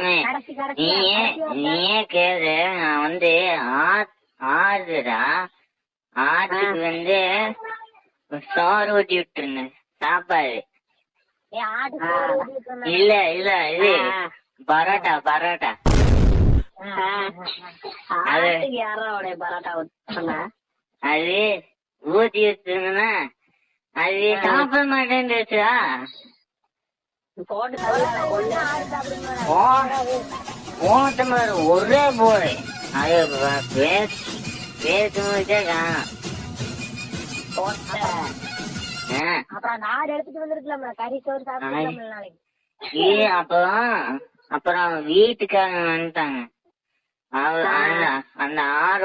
சாமி நீயே கேளு. நான் ஆடுறா ஆட்டுக்கு சோறு ஊட்டி விட்டுருந்தேன் சாப்பாடு. இல்ல இல்ல இது பரோட்டா பரோட்டா. அது ஊத்தி வச்சிருந்தா அது சாப்பிட மாட்டேன்னுச்சா. ஒரே போய் அது பேசும்போதே காணும். அப்புறம் வீட்டுக்காரங்க வந்துட்டாங்க. அந்த ஆறு